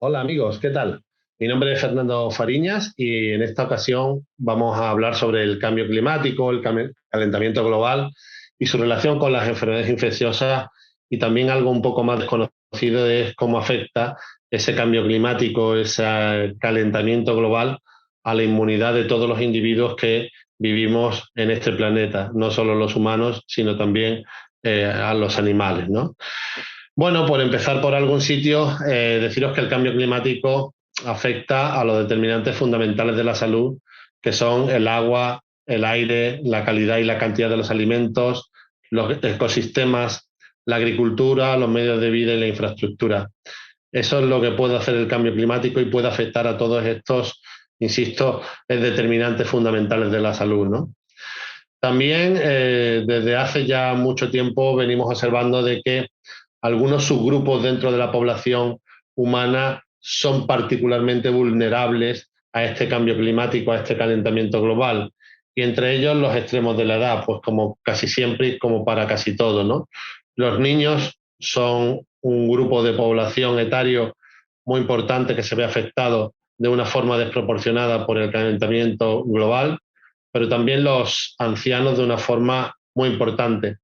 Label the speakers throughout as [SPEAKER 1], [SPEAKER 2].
[SPEAKER 1] Hola amigos, ¿qué tal? Mi nombre es Fernando Fariñas y en esta ocasión vamos a hablar sobre el cambio climático, calentamiento global y su relación con las enfermedades infecciosas y también algo un poco más desconocido es cómo afecta ese cambio climático, ese calentamiento global a la inmunidad de todos los individuos que vivimos en este planeta, no solo los humanos, sino también a los animales, ¿no? Bueno, por empezar por algún sitio, deciros que el cambio climático afecta a los determinantes fundamentales de la salud, que son el agua, el aire, la calidad y la cantidad de los alimentos, los ecosistemas, la agricultura, los medios de vida y la infraestructura. Eso es lo que puede hacer el cambio climático y puede afectar a todos estos, insisto, determinantes fundamentales de la salud, ¿no? También desde hace ya mucho tiempo venimos observando de que algunos subgrupos dentro de la población humana son particularmente vulnerables a este cambio climático, a este calentamiento global. Y entre ellos los extremos de la edad, pues como casi siempre y como para casi todo, ¿no? Los niños son un grupo de población etario muy importante que se ve afectado de una forma desproporcionada por el calentamiento global, pero también los ancianos de una forma muy importante.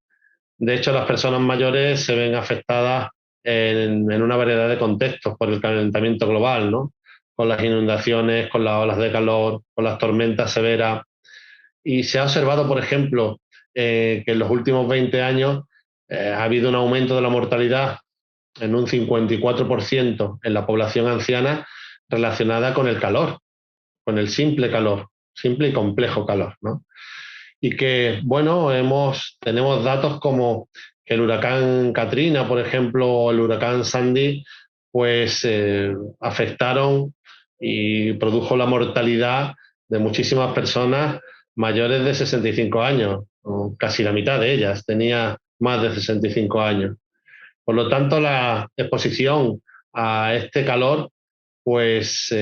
[SPEAKER 1] De hecho, las personas mayores se ven afectadas en una variedad de contextos por el calentamiento global, ¿no? Con las inundaciones, con las olas de calor, con las tormentas severas. Y se ha observado, por ejemplo, que en los últimos 20 años ha habido un aumento de la mortalidad en un 54% en la población anciana relacionada con el calor, con el simple calor, simple y complejo calor, ¿no? Y que, bueno, tenemos datos como que el huracán Katrina, por ejemplo, o el huracán Sandy, pues afectaron y produjo la mortalidad de muchísimas personas mayores de 65 años, o casi la mitad de ellas tenía más de 65 años. Por lo tanto, la exposición a este calor pues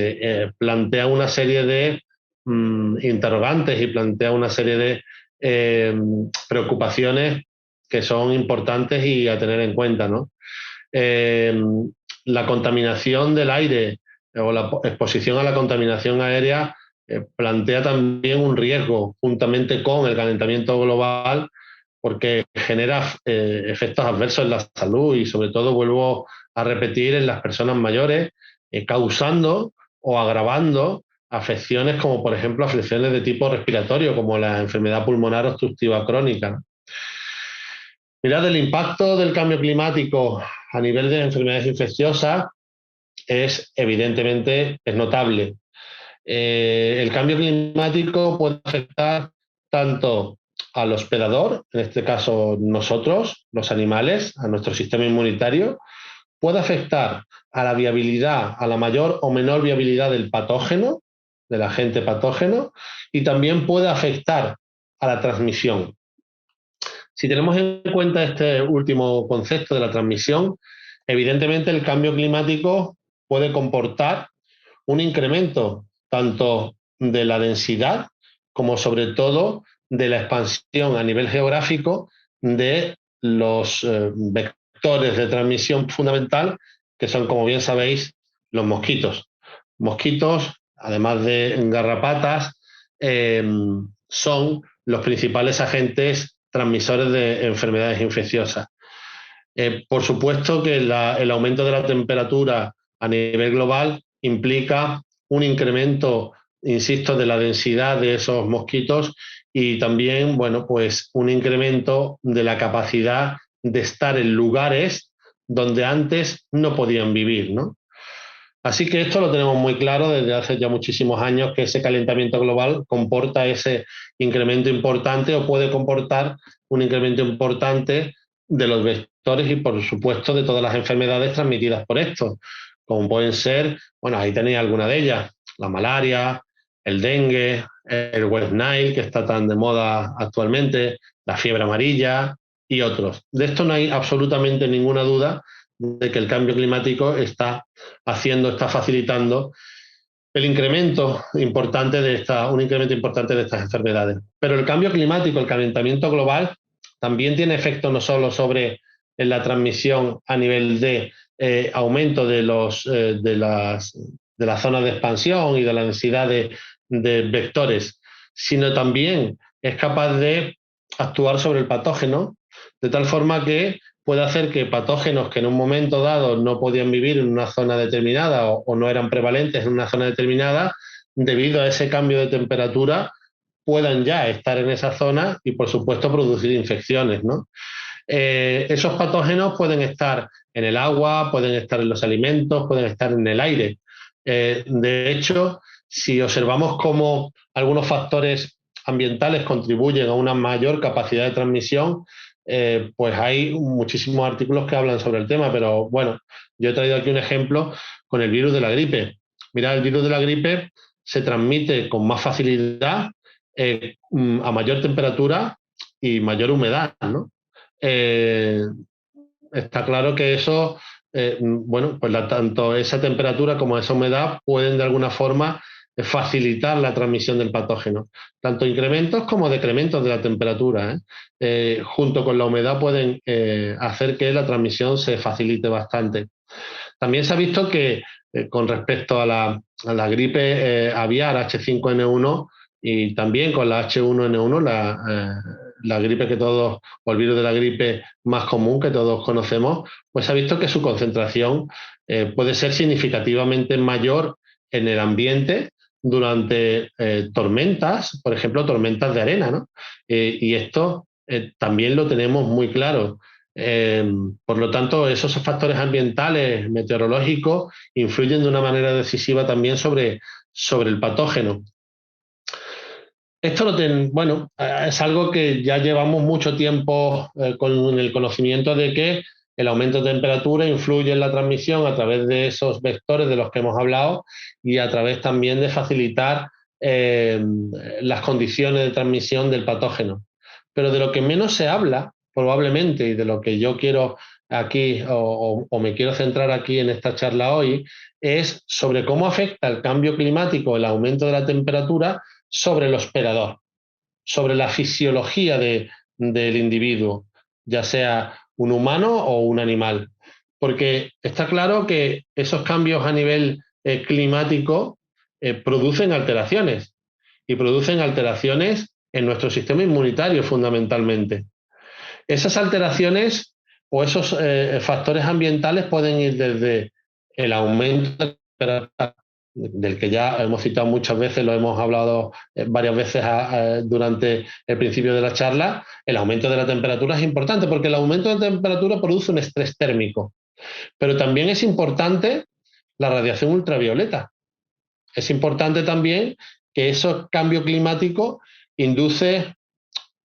[SPEAKER 1] plantea una serie de interrogantes y plantea una serie de preocupaciones que son importantes y a tener en cuenta, ¿no? Eh, la contaminación del aire o la exposición a la contaminación aérea plantea también un riesgo juntamente con el calentamiento global porque genera efectos adversos en la salud y sobre todo vuelvo a repetir en las personas mayores, causando o agravando afecciones como por ejemplo afecciones de tipo respiratorio como la enfermedad pulmonar obstructiva crónica. Mirad, el impacto del cambio climático a nivel de enfermedades infecciosas es evidentemente es notable. El cambio climático puede afectar tanto al hospedador, en este caso nosotros, los animales, a nuestro sistema inmunitario, puede afectar a la viabilidad, a la mayor o menor viabilidad del patógeno, del agente patógeno, y también puede afectar a la transmisión. Si tenemos en cuenta este último concepto de la transmisión, evidentemente el cambio climático puede comportar un incremento tanto de la densidad como sobre todo de la expansión a nivel geográfico de los vectores de transmisión fundamental, que son, como bien sabéis, los mosquitos. Mosquitos, además de garrapatas, eh, son los principales agentes transmisores de enfermedades infecciosas. Por supuesto que el aumento de la temperatura a nivel global implica un incremento, insisto, de la densidad de esos mosquitos y también, bueno, pues un incremento de la capacidad de estar en lugares donde antes no podían vivir, ¿no? Así que esto lo tenemos muy claro desde hace ya muchísimos años, que ese calentamiento global comporta ese incremento importante o puede comportar un incremento importante de los vectores y, por supuesto, de todas las enfermedades transmitidas por esto, como pueden ser, bueno, ahí tenéis alguna de ellas, la malaria, el dengue, el West Nile, que está tan de moda actualmente, la fiebre amarilla y otros. De esto no hay absolutamente ninguna duda de que el cambio climático está facilitando el incremento importante un incremento importante de estas enfermedades. Pero el cambio climático, el calentamiento global, también tiene efecto no solo sobre la transmisión a nivel de aumento de las zonas de expansión y de la densidad de vectores, sino también es capaz de actuar sobre el patógeno, de tal forma que puede hacer que patógenos que en un momento dado no podían vivir en una zona determinada o no eran prevalentes en una zona determinada, debido a ese cambio de temperatura, puedan ya estar en esa zona y, por supuesto, producir infecciones, ¿no? Esos patógenos pueden estar en el agua, pueden estar en los alimentos, pueden estar en el aire. De hecho, si observamos cómo algunos factores ambientales contribuyen a una mayor capacidad de transmisión, pues hay muchísimos artículos que hablan sobre el tema, pero bueno, yo he traído aquí un ejemplo con el virus de la gripe. Mira, el virus de la gripe se transmite con más facilidad a mayor temperatura y mayor humedad, ¿no? Eh, Está claro que eso, bueno, pues tanto esa temperatura como esa humedad pueden de alguna forma facilitar la transmisión del patógeno. Tanto incrementos como decrementos de la temperatura, junto con la humedad pueden hacer que la transmisión se facilite bastante. También se ha visto que con respecto a la gripe aviar H5N1 y también con la H1N1, la gripe que todos, o el virus de la gripe más común que todos conocemos, pues se ha visto que su concentración puede ser significativamente mayor en el ambiente durante tormentas, por ejemplo, tormentas de arena, ¿no? Y esto también lo tenemos muy claro. Por lo tanto, esos factores ambientales, meteorológicos, influyen de una manera decisiva también sobre el patógeno. Esto bueno, es algo que ya llevamos mucho tiempo con el conocimiento de que el aumento de temperatura influye en la transmisión a través de esos vectores de los que hemos hablado y a través también de facilitar las condiciones de transmisión del patógeno. Pero de lo que menos se habla, probablemente, y de lo que yo quiero aquí o me quiero centrar aquí en esta charla hoy, es sobre cómo afecta el cambio climático, el aumento de la temperatura, sobre el hospedador, sobre la fisiología del individuo, ya sea un humano o un animal. Porque está claro que esos cambios a nivel climático producen alteraciones y producen alteraciones en nuestro sistema inmunitario fundamentalmente. Esas alteraciones o esos factores ambientales pueden ir desde el aumento de temperatura, del que ya hemos citado muchas veces, lo hemos hablado varias veces durante el principio de la charla. El aumento de la temperatura es importante porque el aumento de temperatura produce un estrés térmico, pero también es importante la radiación ultravioleta. Es importante también que ese cambio climático induce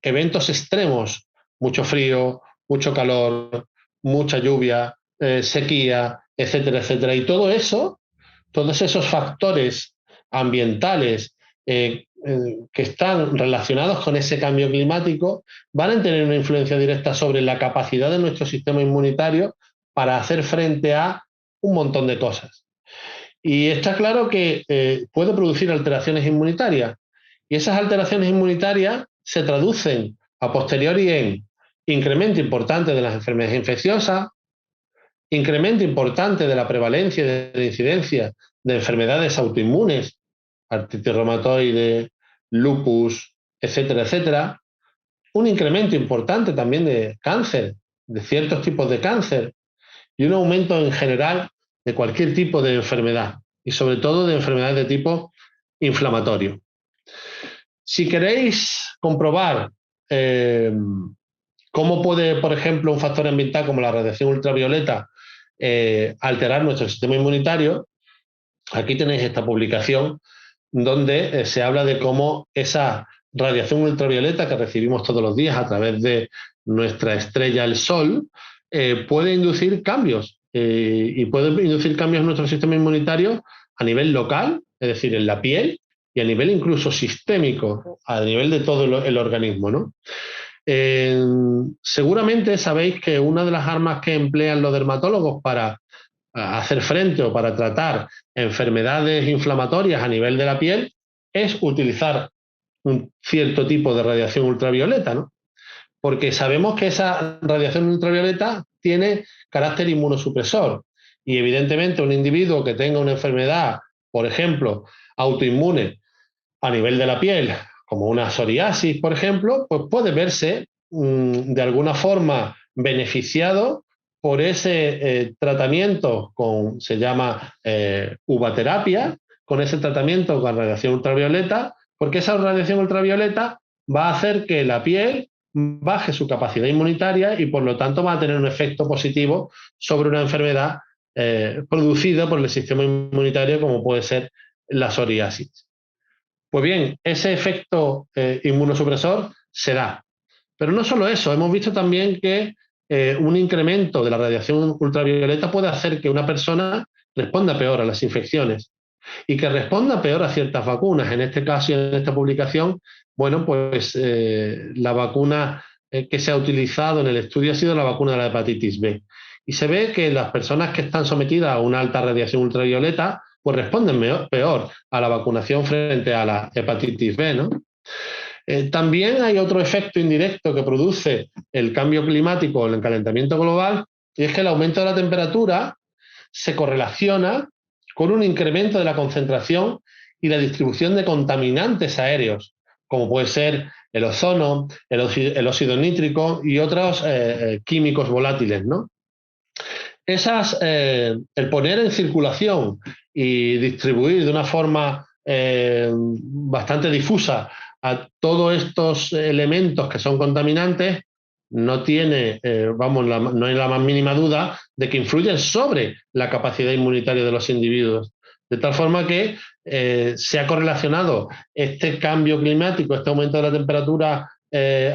[SPEAKER 1] eventos extremos, mucho frío, mucho calor, mucha lluvia, sequía, etcétera, etcétera. Y todo eso, todos esos factores ambientales que están relacionados con ese cambio climático van a tener una influencia directa sobre la capacidad de nuestro sistema inmunitario para hacer frente a un montón de cosas. Y está claro que puede producir alteraciones inmunitarias. Y esas alteraciones inmunitarias se traducen a posteriori en incremento importante de las enfermedades infecciosas, incremento importante de la prevalencia y de la incidencia de enfermedades autoinmunes, artritis reumatoide, lupus, etcétera, etcétera, un incremento importante también de cáncer, de ciertos tipos de cáncer, y un aumento en general de cualquier tipo de enfermedad, y sobre todo de enfermedades de tipo inflamatorio. Si queréis comprobar cómo puede, por ejemplo, un factor ambiental como la radiación ultravioleta alterar nuestro sistema inmunitario, aquí tenéis esta publicación donde se habla de cómo esa radiación ultravioleta que recibimos todos los días a través de nuestra estrella, el Sol, puede inducir cambios y puede inducir cambios en nuestro sistema inmunitario a nivel local, es decir, en la piel, y a nivel incluso sistémico, a nivel de todo el organismo, ¿no? Seguramente sabéis que una de las armas que emplean los dermatólogos para hacer frente o para tratar enfermedades inflamatorias a nivel de la piel es utilizar un cierto tipo de radiación ultravioleta, ¿no? Porque sabemos que esa radiación ultravioleta tiene carácter inmunosupresor Y evidentemente un individuo que tenga una enfermedad, por ejemplo, autoinmune a nivel de la piel, como una psoriasis, por ejemplo, pues puede verse de alguna forma beneficiado por ese tratamiento se llama uvaterapia, con ese tratamiento con radiación ultravioleta, porque esa radiación ultravioleta va a hacer que la piel baje su capacidad inmunitaria y por lo tanto va a tener un efecto positivo sobre una enfermedad producida por el sistema inmunitario como puede ser la psoriasis. Pues bien, ese efecto inmunosupresor se da. Pero no solo eso, hemos visto también que un incremento de la radiación ultravioleta puede hacer que una persona responda peor a las infecciones y que responda peor a ciertas vacunas. En este caso y en esta publicación, bueno, pues la vacuna que se ha utilizado en el estudio ha sido la vacuna de la hepatitis B. Y se ve que las personas que están sometidas a una alta radiación ultravioleta pues responden peor a la vacunación frente a la hepatitis B, ¿no? También hay otro efecto indirecto que produce el cambio climático, el calentamiento global, y es que el aumento de la temperatura se correlaciona con un incremento de la concentración y la distribución de contaminantes aéreos, como puede ser el ozono, el óxido nítrico y otros químicos volátiles, ¿no? El poner en circulación y distribuir de una forma bastante difusa a todos estos elementos que son contaminantes no tiene, no hay la más mínima duda de que influyen sobre la capacidad inmunitaria de los individuos. De tal forma que se ha correlacionado este cambio climático, este aumento de la temperatura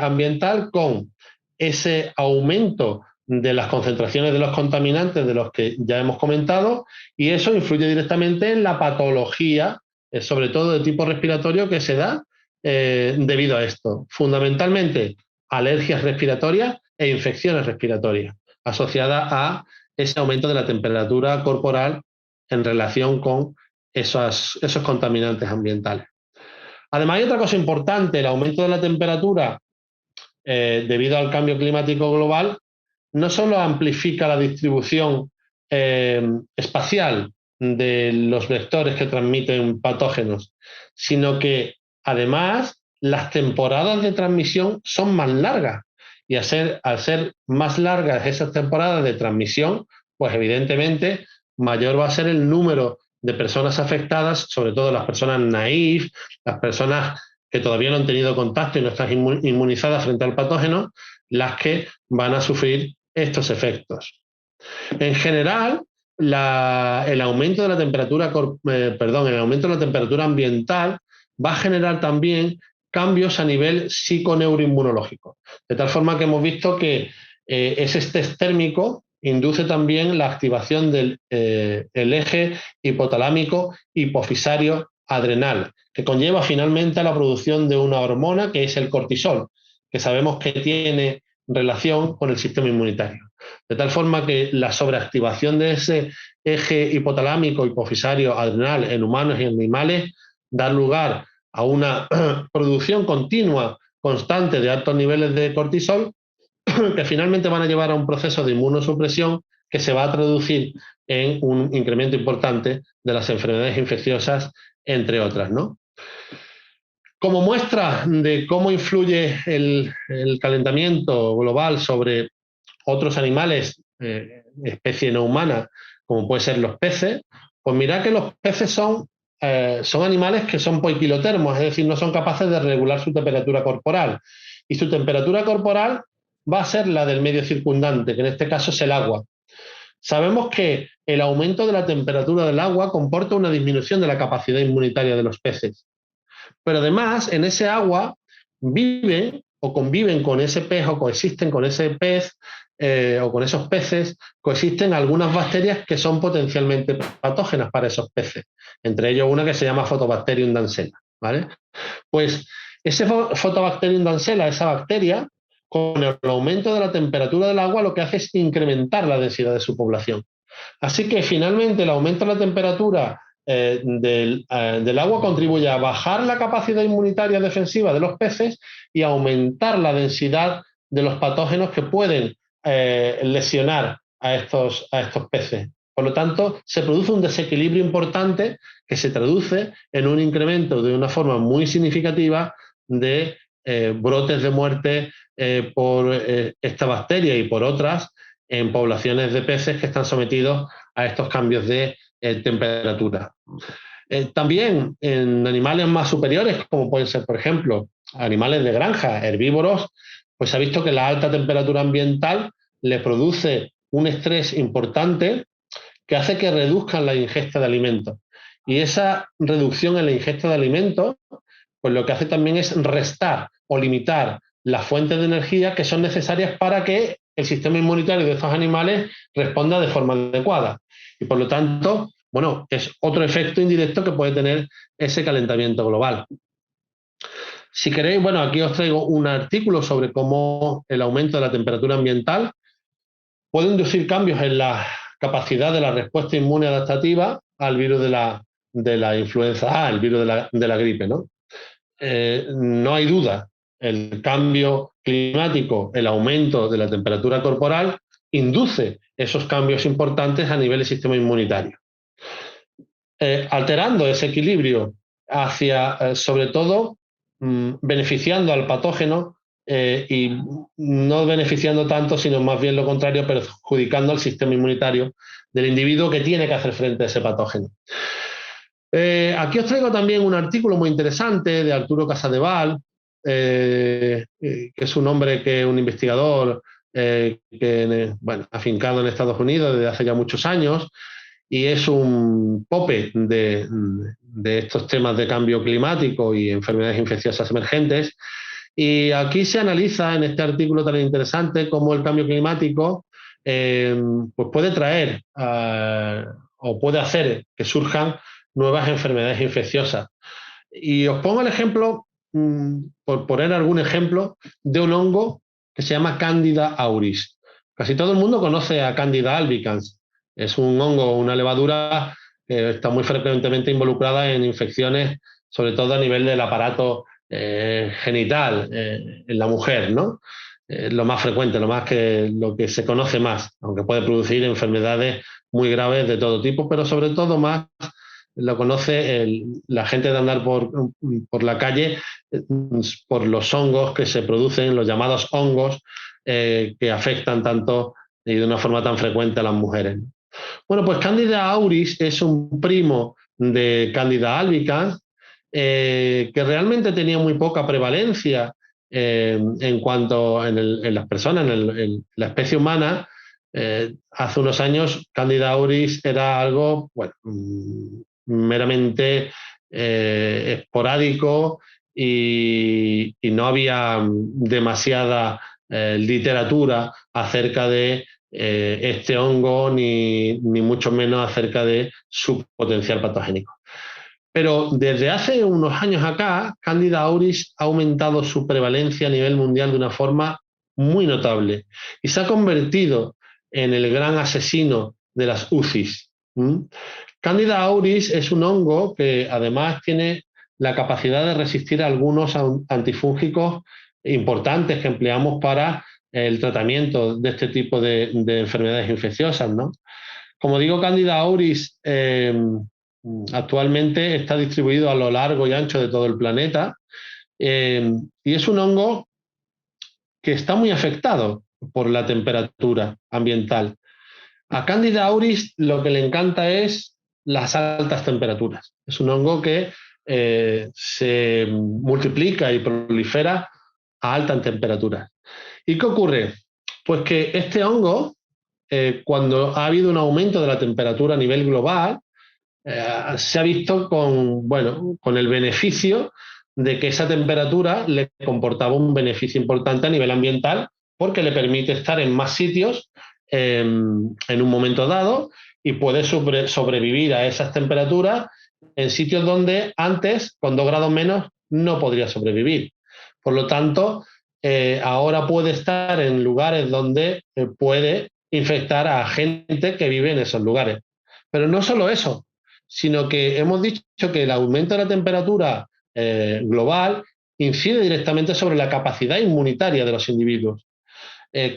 [SPEAKER 1] ambiental con ese aumento de las concentraciones de los contaminantes de los que ya hemos comentado, y eso influye directamente en la patología, sobre todo de tipo respiratorio, que se da debido a esto. Fundamentalmente, alergias respiratorias e infecciones respiratorias, asociadas a ese aumento de la temperatura corporal en relación con esos contaminantes ambientales. Además, hay otra cosa importante, el aumento de la temperatura debido al cambio climático global no solo amplifica la distribución espacial de los vectores que transmiten patógenos, sino que además las temporadas de transmisión son más largas. Y al ser más largas esas temporadas de transmisión, pues evidentemente mayor va a ser el número de personas afectadas, sobre todo las personas naïf, las personas que todavía no han tenido contacto y no están inmunizadas frente al patógeno, las que van a sufrir estos efectos. En general, el aumento de la temperatura, el aumento de la temperatura ambiental va a generar también cambios a nivel psiconeuroinmunológico. De tal forma que hemos visto que ese estrés térmico induce también la activación del eje hipotalámico hipofisario adrenal, que conlleva finalmente a la producción de una hormona que es el cortisol, que sabemos que tiene relación con el sistema inmunitario. De tal forma que la sobreactivación de ese eje hipotalámico hipofisario adrenal en humanos y animales da lugar a una producción continua, constante de altos niveles de cortisol que finalmente van a llevar a un proceso de inmunosupresión que se va a traducir en un incremento importante de las enfermedades infecciosas, entre otras, ¿no? Como muestra de cómo influye el calentamiento global sobre otros animales, especie no humana, como pueden ser los peces, pues mirad que los peces son animales que son poiquilotermos, es decir, no son capaces de regular su temperatura corporal. Y su temperatura corporal va a ser la del medio circundante, que en este caso es el agua. Sabemos que el aumento de la temperatura del agua comporta una disminución de la capacidad inmunitaria de los peces. Pero además, en ese agua viven o conviven con ese pez o coexisten con ese pez o con esos peces, coexisten algunas bacterias que son potencialmente patógenas para esos peces. Entre ellos una que se llama Photobacterium dansella, ¿vale? Pues ese Photobacterium dansella, esa bacteria, con el aumento de la temperatura del agua, lo que hace es incrementar la densidad de su población. Así que finalmente el aumento de la temperatura del agua contribuye a bajar la capacidad inmunitaria defensiva de los peces y aumentar la densidad de los patógenos que pueden lesionar a estos peces. Por lo tanto, se produce un desequilibrio importante que se traduce en un incremento de una forma muy significativa de brotes de muerte por esta bacteria y por otras en poblaciones de peces que están sometidos a estos cambios de temperatura. También en animales más superiores, como pueden ser, por ejemplo, animales de granja, herbívoros, pues se ha visto que la alta temperatura ambiental les produce un estrés importante que hace que reduzcan la ingesta de alimentos. Y esa reducción en la ingesta de alimentos, pues lo que hace también es restar o limitar las fuentes de energía que son necesarias para que el sistema inmunitario de estos animales responda de forma adecuada. Y por lo tanto, bueno, es otro efecto indirecto que puede tener ese calentamiento global. Si queréis, bueno, aquí os traigo un artículo sobre cómo el aumento de la temperatura ambiental puede inducir cambios en la capacidad de la respuesta inmune adaptativa al virus de la influenza A, el virus de la gripe, ¿no? No hay duda, el cambio climático, el aumento de la temperatura corporal, induce esos cambios importantes a nivel del sistema inmunitario, alterando ese equilibrio hacia, sobre todo, beneficiando al patógeno y no beneficiando tanto, sino más bien lo contrario, perjudicando al sistema inmunitario del individuo que tiene que hacer frente a ese patógeno. Aquí os traigo también un artículo muy interesante de Arturo Casadevall, que es un hombre un investigador bueno, afincado en Estados Unidos desde hace ya muchos años y es un pope de estos temas de cambio climático y enfermedades infecciosas emergentes. Y aquí se analiza en este artículo tan interesante cómo el cambio climático pues puede traer o puede hacer que surjan nuevas enfermedades infecciosas. Y os pongo el ejemplo, por poner algún ejemplo, de un hongo que se llama Candida auris. Casi todo el mundo conoce a Candida albicans. Es un hongo, una levadura que está muy frecuentemente involucrada en infecciones, sobre todo a nivel del aparato genital en la mujer, ¿no? Lo más frecuente, lo que se conoce más, aunque puede producir enfermedades muy graves de todo tipo, pero sobre todo más lo conoce la gente de andar por la calle por los hongos que se producen, los llamados hongos que afectan tanto y de una forma tan frecuente a las mujeres. Bueno, pues Candida auris es un primo de Candida albicans que realmente tenía muy poca prevalencia en cuanto en las personas, en la especie humana. Hace unos años Candida auris era algo, bueno, meramente esporádico y no había demasiada literatura acerca de este hongo ni mucho menos acerca de su potencial patogénico. Pero desde hace unos años acá, Candida auris ha aumentado su prevalencia a nivel mundial de una forma muy notable y se ha convertido en el gran asesino de las UCIs. Candida auris es un hongo que además tiene la capacidad de resistir a algunos antifúngicos importantes que empleamos para el tratamiento de este tipo de enfermedades infecciosas, ¿no? Como digo, Candida auris actualmente está distribuido a lo largo y ancho de todo el planeta y es un hongo que está muy afectado por la temperatura ambiental. A Candida auris lo que le encanta es las altas temperaturas. Es un hongo que se multiplica y prolifera a altas temperaturas. ¿Y qué ocurre? Pues que este hongo, cuando ha habido un aumento de la temperatura a nivel global, se ha visto con el beneficio de que esa temperatura le comportaba un beneficio importante a nivel ambiental porque le permite estar en más sitios en un momento dado y puede sobrevivir a esas temperaturas en sitios donde antes, con 2 grados menos, no podría sobrevivir. Por lo tanto, ahora puede estar en lugares donde puede infectar a gente que vive en esos lugares. Pero no solo eso, sino que hemos dicho que el aumento de la temperatura global incide directamente sobre la capacidad inmunitaria de los individuos.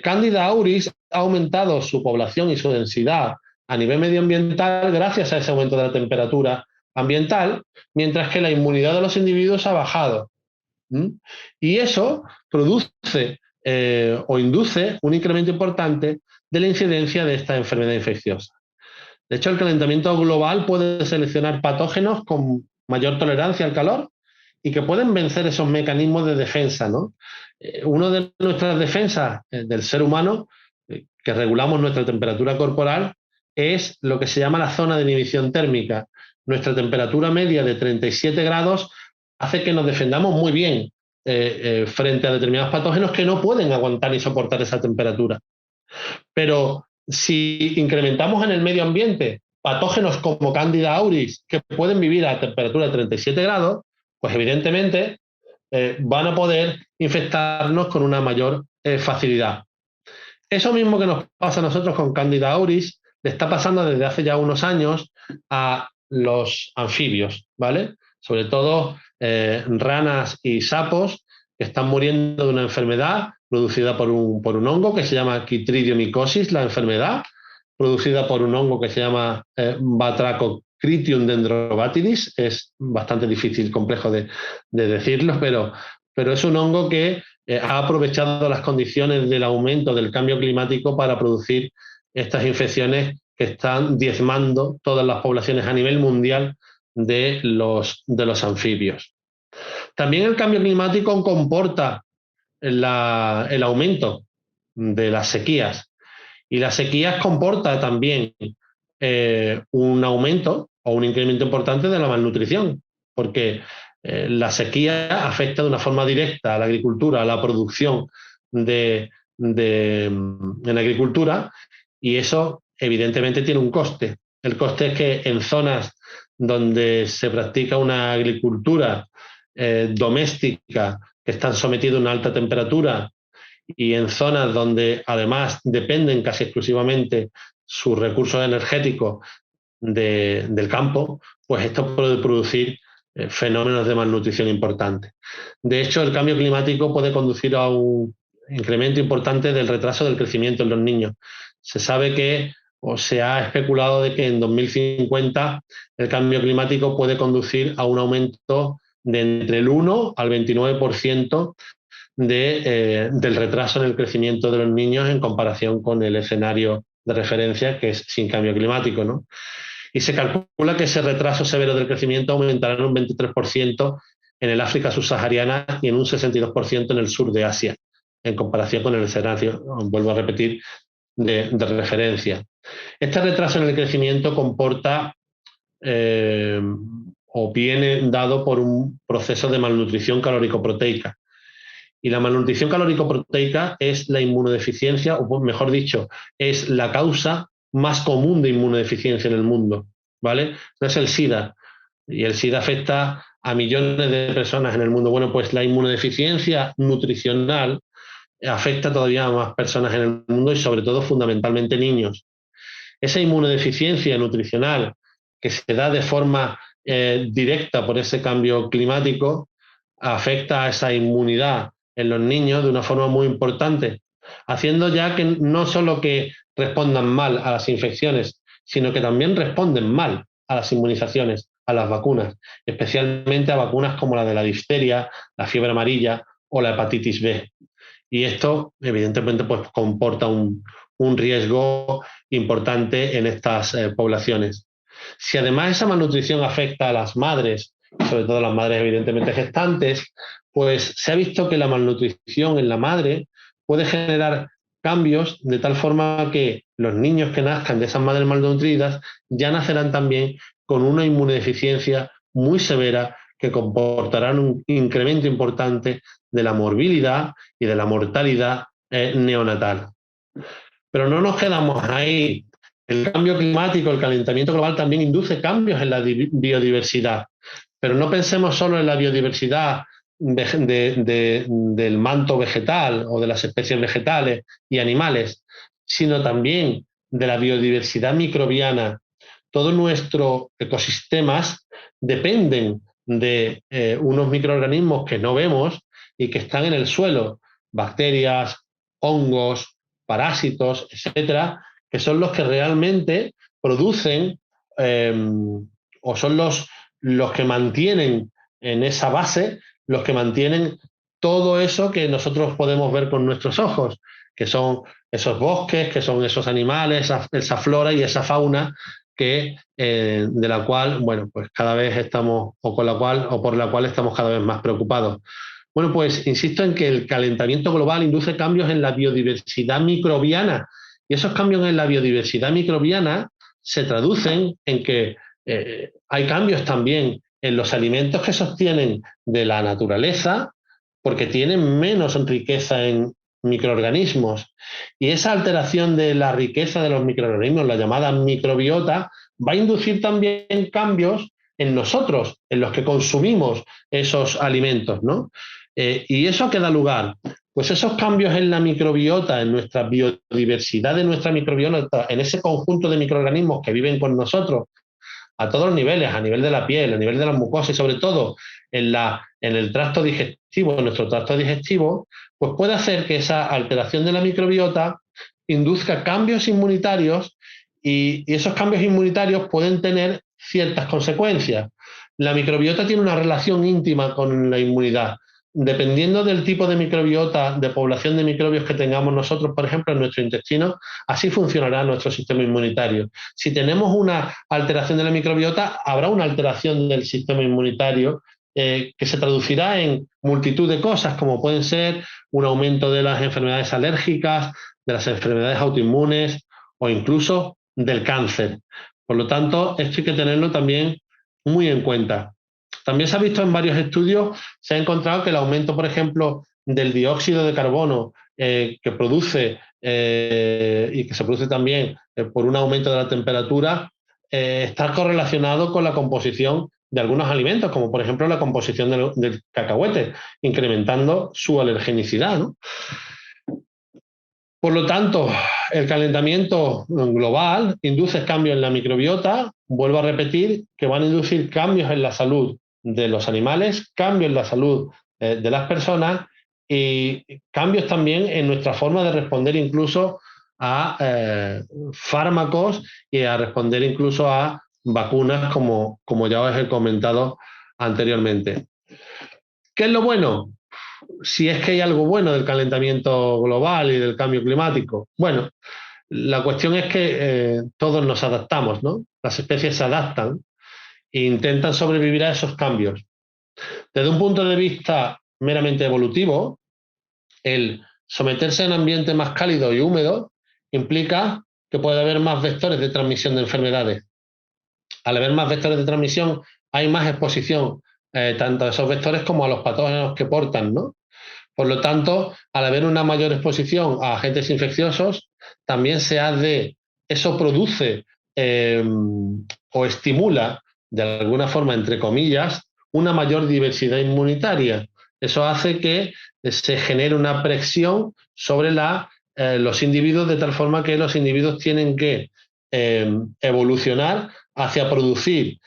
[SPEAKER 1] Candida auris ha aumentado su población y su densidad a nivel medioambiental gracias a ese aumento de la temperatura ambiental, mientras que la inmunidad de los individuos ha bajado. ¿Mm? Y eso produce o induce un incremento importante de la incidencia de esta enfermedad infecciosa. De hecho, el calentamiento global puede seleccionar patógenos con mayor tolerancia al calor y que pueden vencer esos mecanismos de defensa, ¿no? Una de nuestras defensas del ser humano, que regulamos nuestra temperatura corporal, es lo que se llama la zona de inhibición térmica. Nuestra temperatura media de 37 grados hace que nos defendamos muy bien frente a determinados patógenos que no pueden aguantar ni soportar esa temperatura. Pero si incrementamos en el medio ambiente patógenos como Candida auris, que pueden vivir a temperatura de 37 grados, pues evidentemente van a poder infectarnos con una mayor facilidad. Eso mismo que nos pasa a nosotros con Candida auris, le está pasando desde hace ya unos años a los anfibios, ¿vale? Sobre todo ranas y sapos que están muriendo de una enfermedad producida por un hongo que se llama Chytridiomycosis, la enfermedad, producida por un hongo que se llama Batrachocritium dendrobatidis. Es bastante difícil, complejo de decirlo, pero es un hongo que ha aprovechado las condiciones del aumento del cambio climático para producir estas infecciones que están diezmando todas las poblaciones a nivel mundial de los anfibios. También el cambio climático comporta el aumento de las sequías, y las sequías comporta también un aumento o un incremento importante de la malnutrición, porque la sequía afecta de una forma directa a la agricultura, a la producción en la agricultura, y eso evidentemente tiene un coste. El coste es que en zonas donde se practica una agricultura doméstica, que están sometidos a una alta temperatura, y en zonas donde además dependen casi exclusivamente sus recursos energéticos del campo, pues esto puede producir fenómenos de malnutrición importantes. De hecho, el cambio climático puede conducir a un incremento importante del retraso del crecimiento en los niños. Se sabe que, o se ha especulado de que en 2050 el cambio climático puede conducir a un aumento de entre el 1 al 29% del retraso en el crecimiento de los niños en comparación con el escenario de referencia, que es sin cambio climático, ¿no? Y se calcula que ese retraso severo del crecimiento aumentará en un 23% en el África subsahariana y en un 62% en el sur de Asia, en comparación con el escenario, vuelvo a repetir, de referencia. Este retraso en el crecimiento comporta o viene dado por un proceso de malnutrición calórico-proteica. Y la malnutrición calórico-proteica es la inmunodeficiencia, o mejor dicho, es la causa más común de inmunodeficiencia en el mundo, ¿vale? No es el SIDA, y el SIDA afecta a millones de personas en el mundo. Bueno, pues la inmunodeficiencia nutricional afecta todavía a más personas en el mundo y sobre todo fundamentalmente niños. Esa inmunodeficiencia nutricional que se da de forma directa por ese cambio climático afecta a esa inmunidad en los niños de una forma muy importante, haciendo ya que no solo que respondan mal a las infecciones, sino que también responden mal a las inmunizaciones, a las vacunas, especialmente a vacunas como la de la difteria, la fiebre amarilla o la hepatitis B. Y esto, evidentemente, pues comporta un riesgo importante en estas poblaciones. Si además esa malnutrición afecta a las madres, sobre todo a las madres evidentemente gestantes, pues se ha visto que la malnutrición en la madre puede generar cambios de tal forma que los niños que nazcan de esas madres malnutridas ya nacerán también con una inmunodeficiencia muy severa que comportarán un incremento importante de la morbilidad y de la mortalidad neonatal. Pero no nos quedamos ahí. El cambio climático, el calentamiento global también induce cambios en la biodiversidad. Pero no pensemos solo en la biodiversidad del manto vegetal o de las especies vegetales y animales, sino también de la biodiversidad microbiana. Todos nuestros ecosistemas dependen de unos microorganismos que no vemos y que están en el suelo, bacterias, hongos, parásitos, etcétera, que son los que realmente producen o son los que mantienen en esa base, los que mantienen todo eso que nosotros podemos ver con nuestros ojos, que son esos bosques, que son esos animales, esa flora y esa fauna de la cual, bueno, pues cada vez estamos, o con la cual, o por la cual estamos cada vez más preocupados. Bueno, pues insisto en que el calentamiento global induce cambios en la biodiversidad microbiana, y esos cambios en la biodiversidad microbiana se traducen en que hay cambios también en los alimentos que se obtienen de la naturaleza, porque tienen menos riqueza en microorganismos. Y esa alteración de la riqueza de los microorganismos, la llamada microbiota, va a inducir también cambios en nosotros, en los que consumimos esos alimentos, ¿no? ¿Y eso a qué da lugar? Pues esos cambios en la microbiota, en nuestra biodiversidad de nuestra microbiota, en ese conjunto de microorganismos que viven con nosotros, a todos los niveles, a nivel de la piel, a nivel de las mucosas y sobre todo en el tracto digestivo, en nuestro tracto digestivo, pues puede hacer que esa alteración de la microbiota induzca cambios inmunitarios y esos cambios inmunitarios pueden tener ciertas consecuencias. La microbiota tiene una relación íntima con la inmunidad. Dependiendo del tipo de microbiota, de población de microbios que tengamos nosotros, por ejemplo, en nuestro intestino, así funcionará nuestro sistema inmunitario. Si tenemos una alteración de la microbiota, habrá una alteración del sistema inmunitario que se traducirá en multitud de cosas, como pueden ser un aumento de las enfermedades alérgicas, de las enfermedades autoinmunes o incluso del cáncer. Por lo tanto, esto hay que tenerlo también muy en cuenta. También se ha visto en varios estudios, se ha encontrado que el aumento, por ejemplo, del dióxido de carbono que produce y que se produce también por un aumento de la temperatura, está correlacionado con la composición de algunos alimentos, como por ejemplo la composición del cacahuete, incrementando su alergenicidad, ¿no? Por lo tanto, el calentamiento global induce cambios en la microbiota, vuelvo a repetir, que van a inducir cambios en la salud de los animales, cambios en la salud de las personas y cambios también en nuestra forma de responder incluso a fármacos y a responder incluso a vacunas, como ya os he comentado anteriormente. ¿Qué es lo bueno? Si es que hay algo bueno del calentamiento global y del cambio climático. Bueno, la cuestión es que todos nos adaptamos, ¿no? Las especies se adaptan e intentan sobrevivir a esos cambios. Desde un punto de vista meramente evolutivo, el someterse a un ambiente más cálido y húmedo implica que puede haber más vectores de transmisión de enfermedades. Al haber más vectores de transmisión, hay más exposición tanto a esos vectores como a los patógenos que portan, ¿no? Por lo tanto, al haber una mayor exposición a agentes infecciosos, también eso produce o estimula, de alguna forma, entre comillas, una mayor diversidad inmunitaria. Eso hace que se genere una presión sobre los individuos, de tal forma que los individuos tienen que evolucionar hacia producir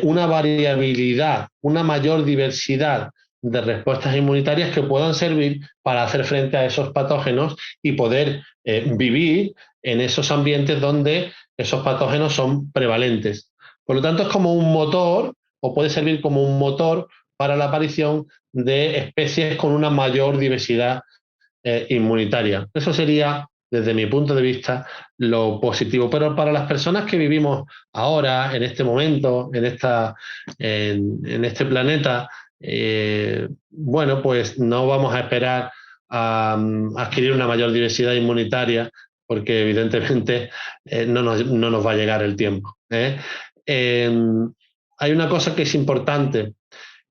[SPEAKER 1] una variabilidad, una mayor diversidad de respuestas inmunitarias que puedan servir para hacer frente a esos patógenos y poder vivir en esos ambientes donde esos patógenos son prevalentes. Por lo tanto, es como un motor, o puede servir como un motor para la aparición de especies con una mayor diversidad inmunitaria. Eso sería, desde mi punto de vista, lo positivo. Pero para las personas que vivimos ahora, en este momento, en este planeta, bueno, pues no vamos a esperar a adquirir una mayor diversidad inmunitaria, porque evidentemente no nos va a llegar el tiempo. Hay una cosa que es importante,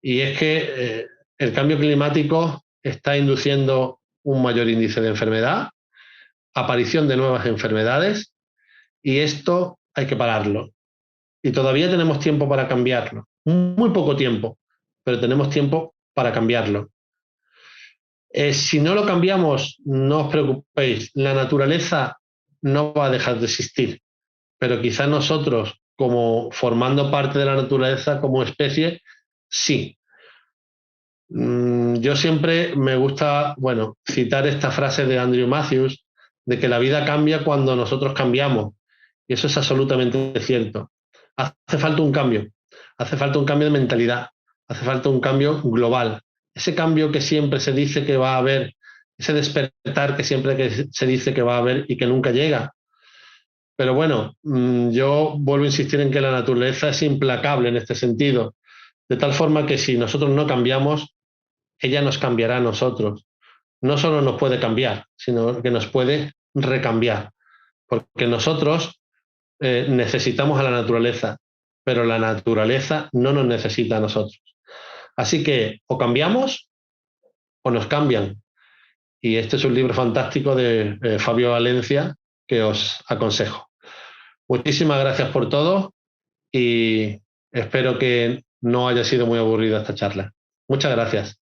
[SPEAKER 1] y es que el cambio climático está induciendo un mayor índice de enfermedad, aparición de nuevas enfermedades, y esto hay que pararlo. Y todavía tenemos tiempo para cambiarlo. Muy poco tiempo, pero tenemos tiempo para cambiarlo. Si no lo cambiamos, no os preocupéis, la naturaleza no va a dejar de existir, pero quizás nosotros, como formando parte de la naturaleza como especie, sí. Yo siempre me gusta, bueno, citar esta frase de Andrew Matthews, de que la vida cambia cuando nosotros cambiamos. Y eso es absolutamente cierto. Hace falta un cambio, hace falta un cambio de mentalidad, hace falta un cambio global. Ese cambio que siempre se dice que va a haber, ese despertar que siempre que se dice que va a haber y que nunca llega. Pero bueno, yo vuelvo a insistir en que la naturaleza es implacable en este sentido, de tal forma que si nosotros no cambiamos, ella nos cambiará a nosotros. No solo nos puede cambiar, sino que nos puede recambiar, porque nosotros necesitamos a la naturaleza, pero la naturaleza no nos necesita a nosotros. Así que o cambiamos o nos cambian. Y este es un libro fantástico de Fabio Valencia que os aconsejo. Muchísimas gracias por todo y espero que no haya sido muy aburrida esta charla. Muchas gracias.